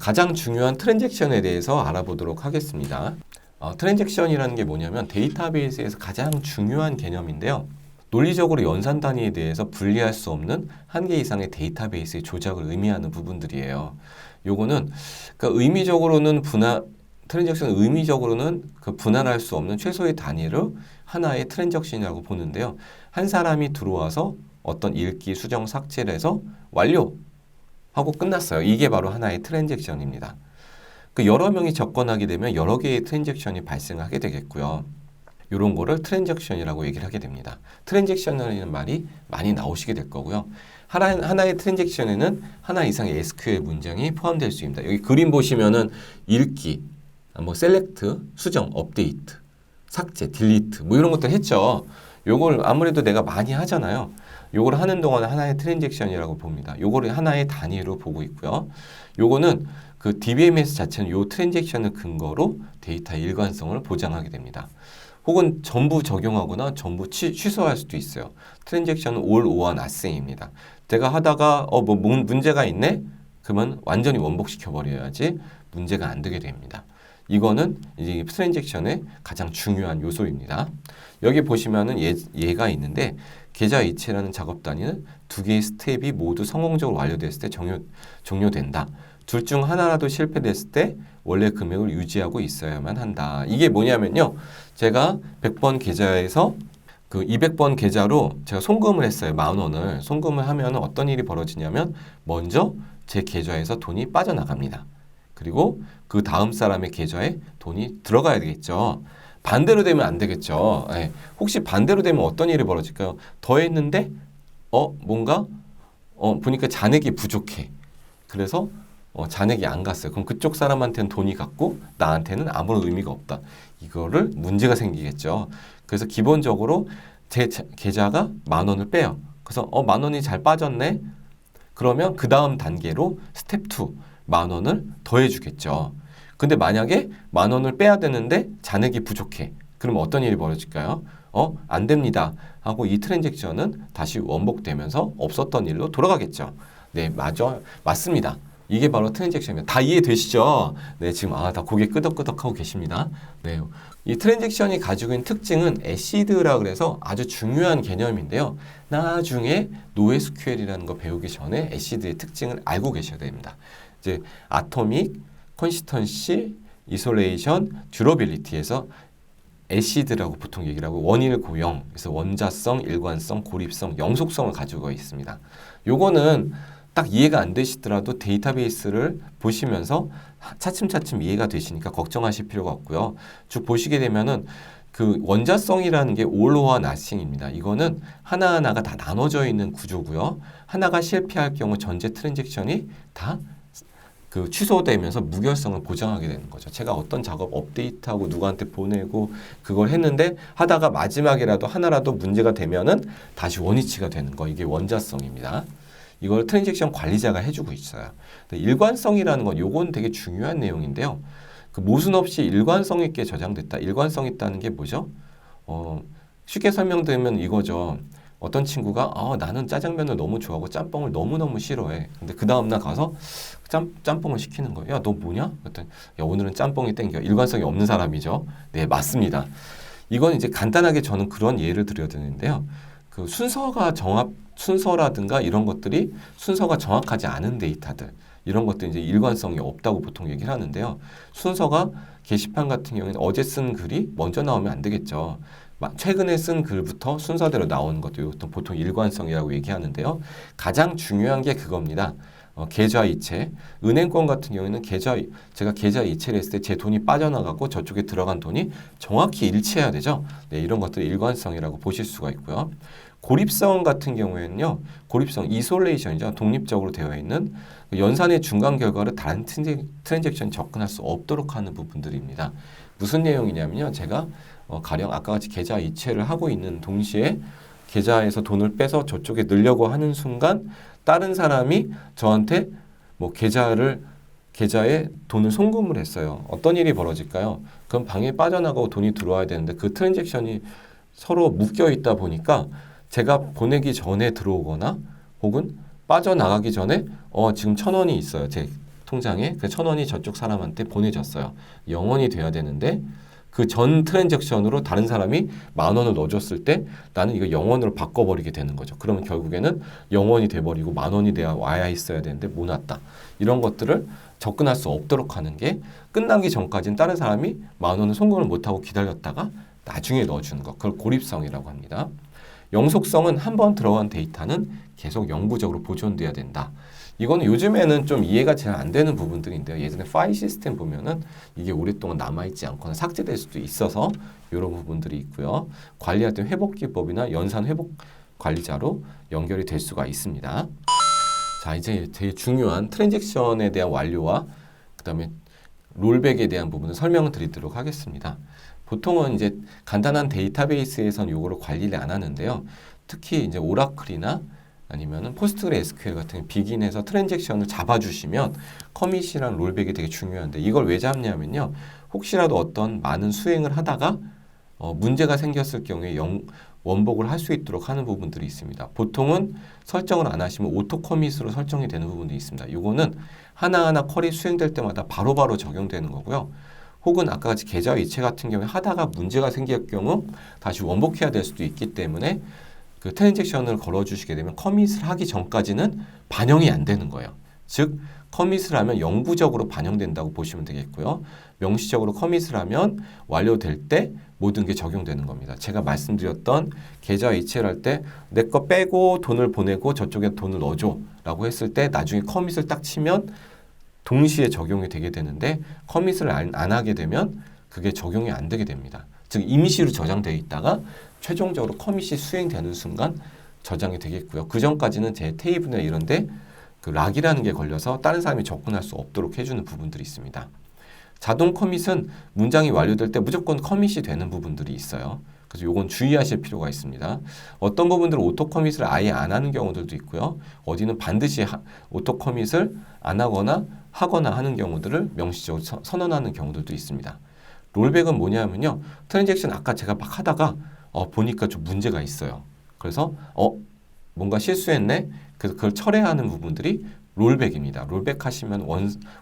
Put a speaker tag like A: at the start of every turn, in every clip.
A: 가장 중요한 트랜잭션에 대해서 알아보도록 하겠습니다. 트랜잭션이라는 게 뭐냐면 데이터베이스에서 가장 중요한 개념인데요. 논리적으로 연산 단위에 대해서 분리할 수 없는 한 개 이상의 데이터베이스의 조작을 의미하는 부분들이에요. 요거는 그러니까 트랜잭션 의미적으로는 그 분할할 수 없는 최소의 단위로 하나의 트랜잭션이라고 보는데요. 한 사람이 들어와서 어떤 읽기, 수정, 삭제를 해서 완료하고 끝났어요. 이게 바로 하나의 트랜잭션입니다. 그 여러 명이 접근하게 되면 여러 개의 트랜잭션이 발생하게 되겠고요. 이런 거를 트랜잭션이라고 얘기를 하게 됩니다. 트랜잭션이라는 말이 많이 나오시게 될 거고요. 하나의 트랜잭션에는 하나 이상의 SQL 문장이 포함될 수 있습니다. 여기 그림 보시면은 읽기, 셀렉트, 수정, 업데이트, 삭제, 딜리트 뭐 이런 것들 했죠. 요걸 아무래도 내가 많이 하잖아요. 요걸 하는 동안 하나의 트랜잭션이라고 봅니다. 요거를 하나의 단위로 보고 있고요. 요거는 그 DBMS 자체는 요 트랜잭션을 근거로 데이터의 일관성을 보장하게 됩니다. 혹은 전부 적용하거나 전부 취소할 수도 있어요. 트랜잭션은 all or nothing입니다. 제가 하다가 문제가 있네? 그러면 완전히 원복시켜 버려야지 문제가 안 되게 됩니다. 이거는 이제 트랜잭션의 가장 중요한 요소입니다. 여기 보시면은 얘가 있는데 계좌 이체라는 작업 단위는 두 개의 스텝이 모두 성공적으로 완료됐을 때 종료된다. 둘 중 하나라도 실패됐을 때 원래 금액을 유지하고 있어야만 한다. 이게 뭐냐면요. 제가 100번 계좌에서 그 200번 계좌로 제가 송금을 했어요. 10,000원을. 송금을 하면 어떤 일이 벌어지냐면 먼저 제 계좌에서 돈이 빠져나갑니다. 그리고 그 다음 사람의 계좌에 돈이 들어가야 되겠죠. 반대로 되면 안 되겠죠. 예. 혹시 반대로 되면 어떤 일이 벌어질까요? 더했는데 보니까 잔액이 부족해. 그래서 잔액이 안 갔어요. 그럼 그쪽 사람한테는 돈이 갔고 나한테는 아무런 의미가 없다. 이거를 문제가 생기겠죠. 그래서 기본적으로 제 계좌가 10,000원을 빼요. 그래서 10,000원이 잘 빠졌네. 그러면 그 다음 단계로 스텝 2 10,000원을 더해주겠죠. 근데 만약에 10,000원을 빼야 되는데 잔액이 부족해. 그럼 어떤 일이 벌어질까요? 안 됩니다. 하고 이 트랜잭션은 다시 원복되면서 없었던 일로 돌아가겠죠. 네, 맞습니다. 이게 바로 트랜잭션입니다. 다 이해되시죠? 네, 지금 다 고개 끄덕끄덕하고 계십니다. 네, 이 트랜잭션이 가지고 있는 특징은 애시드라 그래서 아주 중요한 개념인데요. 나중에 NoSQL이라는 거 배우기 전에 애시드의 특징을 알고 계셔야 됩니다. 이제 아토믹, 컨시스턴시, 이솔레이션, 듀러빌리티에서 애시드라고 보통 얘기를 하고 원일 고형, 그래서 원자성, 일관성, 고립성, 영속성을 가지고 있습니다. 요거는 딱 이해가 안 되시더라도 데이터베이스를 보시면서 차츰차츰 이해가 되시니까 걱정하실 필요가 없고요. 쭉 보시게 되면은 그 원자성이라는 게 all or nothing입니다. 이거는 하나하나가 다 나눠져 있는 구조고요. 하나가 실패할 경우 전체 트랜잭션이 다 그 취소되면서 무결성을 보장하게 되는 거죠. 제가 어떤 작업 업데이트하고 누구한테 보내고 그걸 했는데 하다가 마지막이라도 하나라도 문제가 되면은 다시 원위치가 되는 거. 이게 원자성입니다. 이걸 트랜잭션 관리자가 해주고 있어요. 일관성이라는 건 요건 되게 중요한 내용인데요. 그 모순 없이 일관성 있게 저장됐다. 일관성 있다는 게 뭐죠? 쉽게 설명드리면 이거죠. 어떤 친구가 나는 짜장면을 너무 좋아하고 짬뽕을 너무너무 싫어해. 근데 그 다음날 가서 짬뽕을 시키는 거예요. 야, 너 뭐냐? 그랬더니 야, 오늘은 짬뽕이 땡겨. 일관성이 없는 사람이죠. 네, 맞습니다. 이건 이제 간단하게 저는 그런 예를 드려야 되는데요. 그 순서라든가 이런 것들이 순서가 정확하지 않은 데이터들 이런 것들 이제 일관성이 없다고 보통 얘기를 하는데요. 순서가 게시판 같은 경우에는 어제 쓴 글이 먼저 나오면 안 되겠죠. 최근에 쓴 글부터 순서대로 나오는 것도 보통 일관성이라고 얘기하는데요. 가장 중요한 게 그겁니다. 계좌 이체, 은행권 같은 경우에는 제가 계좌 이체를 했을 때 제 돈이 빠져나가고 저쪽에 들어간 돈이 정확히 일치해야 되죠. 네, 이런 것들이 일관성이라고 보실 수가 있고요. 고립성 같은 경우에는요. 고립성, 이솔레이션이죠. 독립적으로 되어 있는 연산의 중간 결과를 다른 트랜잭션이 접근할 수 없도록 하는 부분들입니다. 무슨 내용이냐면요. 제가 가령 아까 같이 계좌 이체를 하고 있는 동시에 계좌에서 돈을 빼서 저쪽에 넣으려고 하는 순간 다른 사람이 저한테 계좌에 돈을 송금을 했어요. 어떤 일이 벌어질까요? 그럼 방에 빠져나가고 돈이 들어와야 되는데 그 트랜잭션이 서로 묶여 있다 보니까 제가 보내기 전에 들어오거나 혹은 빠져나가기 전에 지금 1,000원이 있어요. 제 통장에 그 1,000원이 저쪽 사람한테 보내졌어요. 0원이 돼야 되는데 그 전 트랜잭션으로 다른 사람이 10,000원을 넣어줬을 때 나는 이거 0원으로 바꿔버리게 되는 거죠. 그러면 결국에는 0원이 돼버리고 10,000원이 돼야 와야 있어야 되는데 못 왔다. 이런 것들을 접근할 수 없도록 하는 게 끝나기 전까지는 다른 사람이 10,000원을 송금을 못하고 기다렸다가 나중에 넣어주는 것. 그걸 고립성이라고 합니다. 영속성은 한번 들어간 데이터는 계속 영구적으로 보존돼야 된다. 이거는 요즘에는 좀 이해가 잘 안 되는 부분들인데요. 예전에 파일 시스템 보면은 이게 오랫동안 남아있지 않거나 삭제될 수도 있어서 이런 부분들이 있고요. 관리할 때 회복기법이나 연산 회복 관리자로 연결이 될 수가 있습니다. 자, 이제 제일 중요한 트랜잭션에 대한 완료와 그 다음에 롤백에 대한 부분을 설명을 드리도록 하겠습니다. 보통은 이제 간단한 데이터베이스에선 요거를 관리를 안 하는데요. 특히 이제 오라클이나 아니면은 포스트그레 SQL 같은 비긴해서 트랜잭션을 잡아주시면 커밋이랑 롤백이 되게 중요한데 이걸 왜 잡냐면요. 혹시라도 어떤 많은 수행을 하다가 문제가 생겼을 경우에 원복을 할 수 있도록 하는 부분들이 있습니다. 보통은 설정을 안 하시면 오토 커밋으로 설정이 되는 부분도 있습니다. 이거는 하나하나 쿼리 수행될 때마다 바로바로 적용되는 거고요. 혹은 아까 같이 계좌 이체 같은 경우에 하다가 문제가 생길 경우 다시 원복해야 될 수도 있기 때문에 그 트랜잭션을 걸어주시게 되면 커밋을 하기 전까지는 반영이 안 되는 거예요. 즉 커밋을 하면 영구적으로 반영된다고 보시면 되겠고요. 명시적으로 커밋을 하면 완료될 때 모든 게 적용되는 겁니다. 제가 말씀드렸던 계좌 이체를 할 때 내 거 빼고 돈을 보내고 저쪽에 돈을 넣어줘 라고 했을 때 나중에 커밋을 딱 치면 동시에 적용이 되게 되는데 커밋을 안 하게 되면 그게 적용이 안 되게 됩니다. 즉 임시로 저장되어 있다가 최종적으로 커밋이 수행되는 순간 저장이 되겠고요. 그 전까지는 제 테이블이나 이런데 그 락이라는 게 걸려서 다른 사람이 접근할 수 없도록 해주는 부분들이 있습니다. 자동 커밋은 문장이 완료될 때 무조건 커밋이 되는 부분들이 있어요. 그래서 요건 주의하실 필요가 있습니다. 어떤 부분들은 오토 커밋을 아예 안 하는 경우들도 있고요. 어디는 반드시 오토 커밋을 안 하거나 하는 경우들을 명시적으로 선언하는 경우들도 있습니다. 롤백은 뭐냐면요. 트랜잭션 아까 제가 막 하다가 보니까 좀 문제가 있어요. 그래서 뭔가 실수했네. 그래서 그걸 철회하는 부분들이 롤백입니다. 롤백 하시면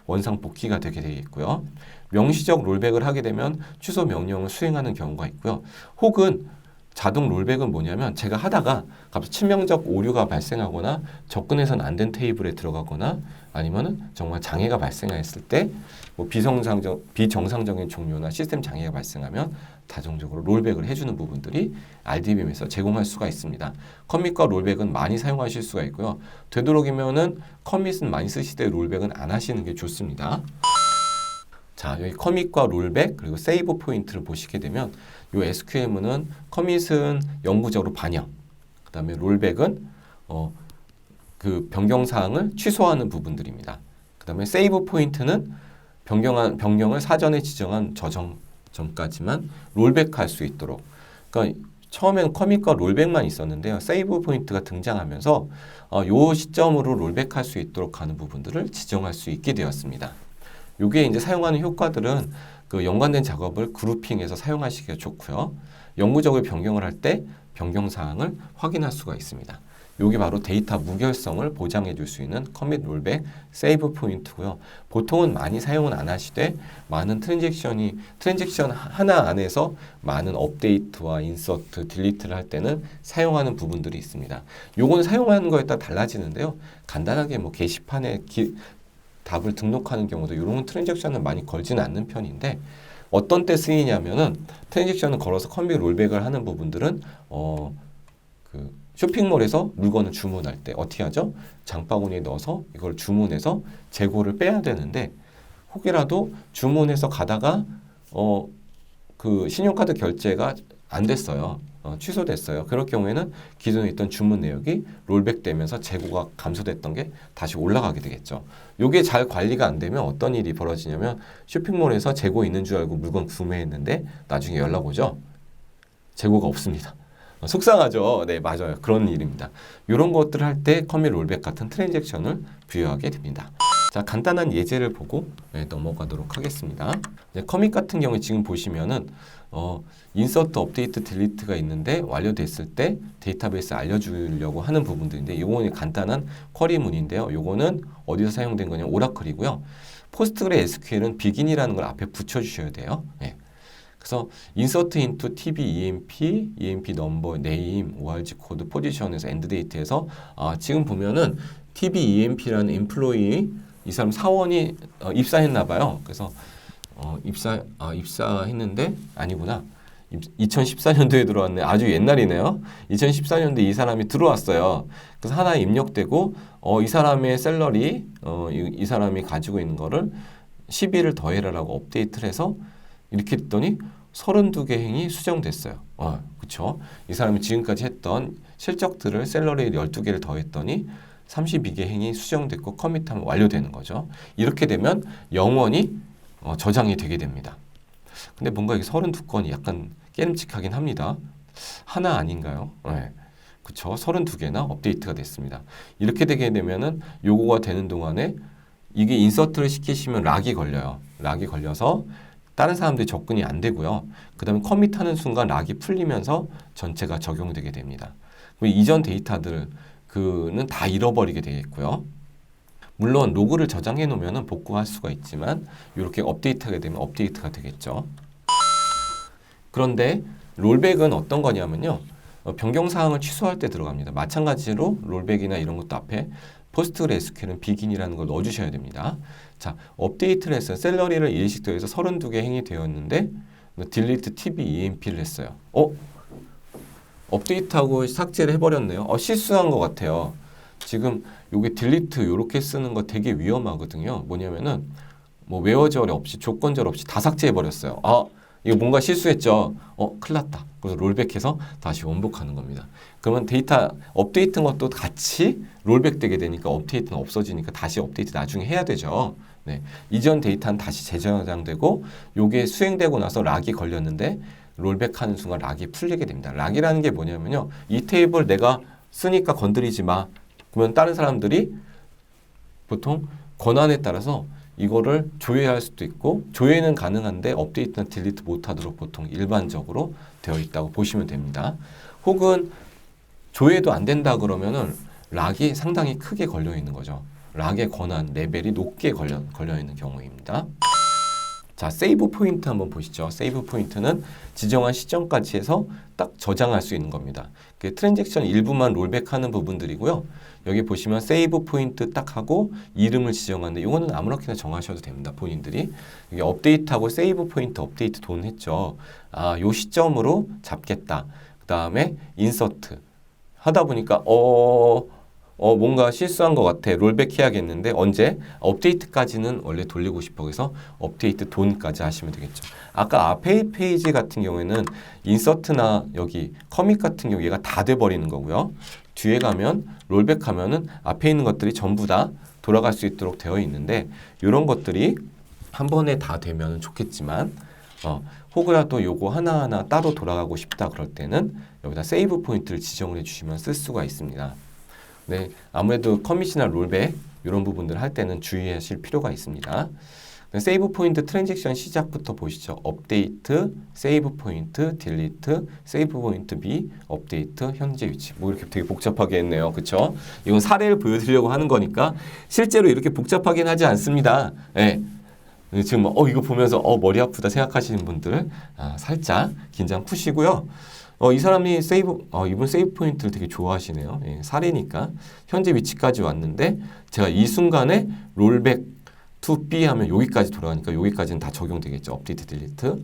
A: 원상 복귀가 되게 되겠고요. 명시적 롤백을 하게 되면 취소 명령을 수행하는 경우가 있고요. 혹은 자동 롤백은 뭐냐면 제가 하다가 갑자기 치명적 오류가 발생하거나 접근해서는 안 된 테이블에 들어가거나 아니면은 정말 장애가 발생했을 때 뭐 비정상적인 종료나 시스템 장애가 발생하면 자동적으로 롤백을 해주는 부분들이 RDBM에서 제공할 수가 있습니다. 커밋과 롤백은 많이 사용하실 수가 있고요. 되도록이면은 커밋은 많이 쓰시되 롤백은 안 하시는 게 좋습니다. 자, 여기 커밋과 롤백 그리고 세이브 포인트를 보시게 되면 이 SQL문은 커밋은 영구적으로 반영, 그 다음에 롤백은 그 변경 사항을 취소하는 부분들입니다. 그 다음에 세이브 포인트는 변경을 사전에 지정한 저정점까지만 롤백할 수 있도록. 그러니까 처음엔 커밋과 롤백만 있었는데요. 세이브 포인트가 등장하면서 요 시점으로 롤백할 수 있도록 하는 부분들을 지정할 수 있게 되었습니다. 요게 이제 사용하는 효과들은 그 연관된 작업을 그룹핑해서 사용하시기가 좋고요. 영구적으로 변경을 할 때 변경 사항을 확인할 수가 있습니다. 요게 바로 데이터 무결성을 보장해 줄 수 있는 커밋, 롤백, 세이브 포인트고요. 보통은 많이 사용은 안 하시되 많은 트랜잭션 하나 안에서 많은 업데이트와 인서트, 딜리트를 할 때는 사용하는 부분들이 있습니다. 요거는 사용하는 거에 따라 달라지는데요. 간단하게 뭐 게시판에 답을 등록하는 경우도 이런 트랜잭션을 많이 걸지는 않는 편인데 어떤 때 쓰이냐면은 트랜잭션을 걸어서 커밋, 롤백을 하는 부분들은 쇼핑몰에서 물건을 주문할 때 어떻게 하죠? 장바구니에 넣어서 이걸 주문해서 재고를 빼야 되는데 혹이라도 주문해서 가다가 그 신용카드 결제가 안 됐어요. 취소됐어요. 그럴 경우에는 기존에 있던 주문 내역이 롤백되면서 재고가 감소됐던 게 다시 올라가게 되겠죠. 요게 잘 관리가 안 되면 어떤 일이 벌어지냐면 쇼핑몰에서 재고 있는 줄 알고 물건 구매했는데 나중에 연락 오죠. 재고가 없습니다. 속상하죠. 네, 맞아요. 그런 일입니다. 이런 것들을 할 때 커밋, 롤백 같은 트랜잭션을 부여하게 됩니다. 자, 간단한 예제를 보고 넘어가도록 하겠습니다. 커밋 같은 경우에 지금 보시면은 인서트, 업데이트, 딜리트가 있는데 완료됐을 때 데이터베이스 알려주려고 하는 부분들인데 이거는 간단한 쿼리문인데요. 요거는 어디서 사용된 거냐면 오라클이고요. 포스트그레 SQL은 비긴이라는 걸 앞에 붙여주셔야 돼요. 네. 그래서 insert into tb emp number name org 코드 포지션에서 end date에서 지금 보면은 tb emp라는 employee 이 사람 사원이 입사했나 봐요. 그래서 입사했는데 아니구나. 2014년도에 들어왔네. 아주 옛날이네요. 2014년도에 이 사람이 들어왔어요. 그래서 하나 입력되고 이 사람의 셀러리 이 사람이 가지고 있는 거를 12를 더해라라고 업데이트를 해서 이렇게 했더니 32개 행이 수정됐어요. 그쵸? 이 사람이 지금까지 했던 실적들을 셀러리 12개를 더했더니 32개 행이 수정됐고 커밋하면 완료되는 거죠. 이렇게 되면 영원히 저장이 되게 됩니다. 근데 뭔가 이게 32건이 약간 깨름칙하긴 합니다. 하나 아닌가요? 네. 그쵸? 32개나 업데이트가 됐습니다. 이렇게 되게 되면은 요거가 되는 동안에 이게 인서트를 시키시면 락이 걸려요. 락이 걸려서 다른 사람들이 접근이 안 되고요. 그 다음에 커밋하는 순간 락이 풀리면서 전체가 적용되게 됩니다. 그럼 이전 데이터들 그는 다 잃어버리게 되겠고요. 물론 로그를 저장해 놓으면 복구할 수가 있지만 이렇게 업데이트하게 되면 업데이트가 되겠죠. 그런데 롤백은 어떤 거냐면요. 변경사항을 취소할 때 들어갑니다. 마찬가지로 롤백이나 이런 것도 앞에 포스트그레 SQL은 비긴이라는 걸 넣어주셔야 됩니다. 자, 업데이트를 했어요. 셀러리를 일식 더해서 32개 행이 되었는데 딜리트 tb emp를 했어요. 업데이트하고 삭제를 해버렸네요. 실수한 것 같아요. 지금 요게 딜리트 요렇게 쓰는 거 되게 위험하거든요. 뭐냐면은 뭐 웨어절 없이 조건절 없이 다 삭제해버렸어요. 이거 뭔가 실수했죠. 큰일 났다. 그래서 롤백해서 다시 원복하는 겁니다. 그러면 데이터 업데이트한 것도 같이 롤백 되게 되니까 업데이트는 없어지니까 다시 업데이트 나중에 해야 되죠. 네. 이전 데이터는 다시 재저장되고 요게 수행되고 나서 락이 걸렸는데 롤백하는 순간 락이 풀리게 됩니다. 락이라는 게 뭐냐면요. 이 테이블 내가 쓰니까 건드리지 마. 그러면 다른 사람들이 보통 권한에 따라서 이거를 조회할 수도 있고 조회는 가능한데 업데이트나 딜리트 못하도록 보통 일반적으로 되어 있다고 보시면 됩니다. 혹은 조회도 안 된다 그러면은 락이 상당히 크게 걸려 있는 거죠. 락의 권한 레벨이 높게 걸려 있는 경우입니다. 자, 세이브 포인트 한번 보시죠. 세이브 포인트는 지정한 시점까지 해서 딱 저장할 수 있는 겁니다. 트랜잭션 일부만 롤백하는 부분들이고요. 여기 보시면 세이브 포인트 딱 하고 이름을 지정하는데 이거는 아무렇게나 정하셔도 됩니다. 본인들이. 여기 업데이트하고 세이브 포인트 업데이트 돈 했죠. 요 시점으로 잡겠다. 그 다음에 인서트 하다 보니까 뭔가 실수한 것 같아. 롤백 해야겠는데 언제? 업데이트까지는 원래 돌리고 싶어. 그래서 업데이트 돈까지 하시면 되겠죠. 아까 앞에 페이지 같은 경우에는 인서트나 여기 커밋 같은 경우 얘가 다 돼버리는 거고요. 뒤에 가면 롤백 하면은 앞에 있는 것들이 전부 다 돌아갈 수 있도록 되어 있는데 이런 것들이 한 번에 다 되면 좋겠지만 혹여라도 요거 하나하나 따로 돌아가고 싶다 그럴 때는 여기다 세이브 포인트를 지정을 해주시면 쓸 수가 있습니다. 네, 아무래도 커밋이나 롤백 이런 부분들 할 때는 주의하실 필요가 있습니다. 세이브 포인트 트랜잭션 시작부터 보시죠. 업데이트, 세이브 포인트, 딜리트, 세이브 포인트 B, 업데이트, 현재 위치. 뭐 이렇게 되게 복잡하게 했네요. 그쵸? 이건 사례를 보여드리려고 하는 거니까 실제로 이렇게 복잡하긴 하지 않습니다. 네. 지금 이거 보면서 머리 아프다 생각하시는 분들 살짝 긴장 푸시고요. 이 사람이 이분 세이브 포인트를 되게 좋아하시네요. 예, 사례니까. 현재 위치까지 왔는데 제가 이 순간에 롤백 to B 하면 여기까지 돌아가니까 여기까지는 다 적용되겠죠. 업데이트, 딜리트.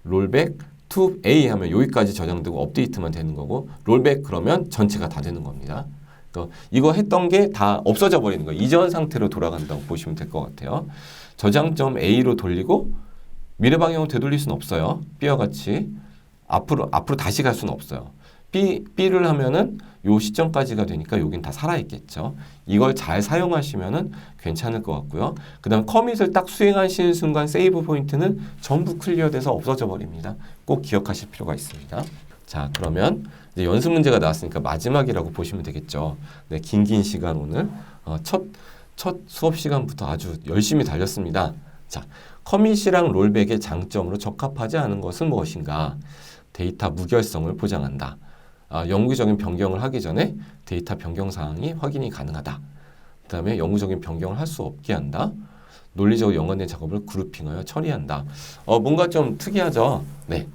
A: 롤백 to A 하면 여기까지 저장되고 업데이트만 되는 거고 롤백 그러면 전체가 다 되는 겁니다. 이거 했던 게 다 없어져 버리는 거예요. 이전 상태로 돌아간다고 보시면 될 것 같아요. 저장점 A로 돌리고 미래 방향으로 되돌릴 수는 없어요. B와 같이 앞으로 다시 갈 수는 없어요. B를 하면은 요 시점까지가 되니까 여긴 다 살아있겠죠. 이걸 잘 사용하시면은 괜찮을 것 같고요. 그 다음 커밋을 딱 수행하시는 순간 세이브 포인트는 전부 클리어돼서 없어져 버립니다. 꼭 기억하실 필요가 있습니다. 자, 그러면 이제 연습 문제가 나왔으니까 마지막이라고 보시면 되겠죠. 네, 긴 시간 오늘 첫 수업 시간부터 아주 열심히 달렸습니다. 자, 커밋이랑 롤백의 장점으로 적합하지 않은 것은 무엇인가? 데이터 무결성을 보장한다. 영구적인 변경을 하기 전에 데이터 변경 사항이 확인이 가능하다. 그 다음에 영구적인 변경을 할 수 없게 한다. 논리적으로 연관된 작업을 그룹핑하여 처리한다. 뭔가 좀 특이하죠? 네.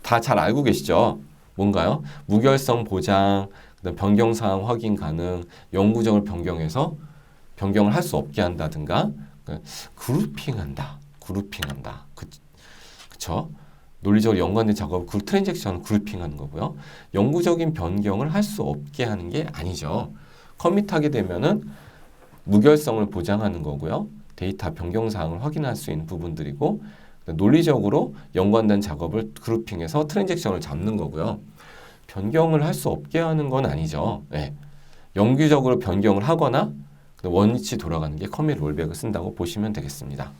A: 다 잘 알고 계시죠? 뭔가요? 무결성 보장, 그다음 변경 사항 확인 가능, 영구적으로 변경해서 변경을 할 수 없게 한다든가, 그룹핑한다. 그룹핑한다. 그쵸? 논리적으로 연관된 작업을 트랜잭션을 그룹핑하는 거고요. 영구적인 변경을 할 수 없게 하는 게 아니죠. 커밋하게 되면은 무결성을 보장하는 거고요. 데이터 변경 사항을 확인할 수 있는 부분들이고, 논리적으로 연관된 작업을 그룹핑해서 트랜잭션을 잡는 거고요. 변경을 할 수 없게 하는 건 아니죠. 네. 영구적으로 변경을 하거나 원위치 돌아가는 게 커밋 롤백을 쓴다고 보시면 되겠습니다.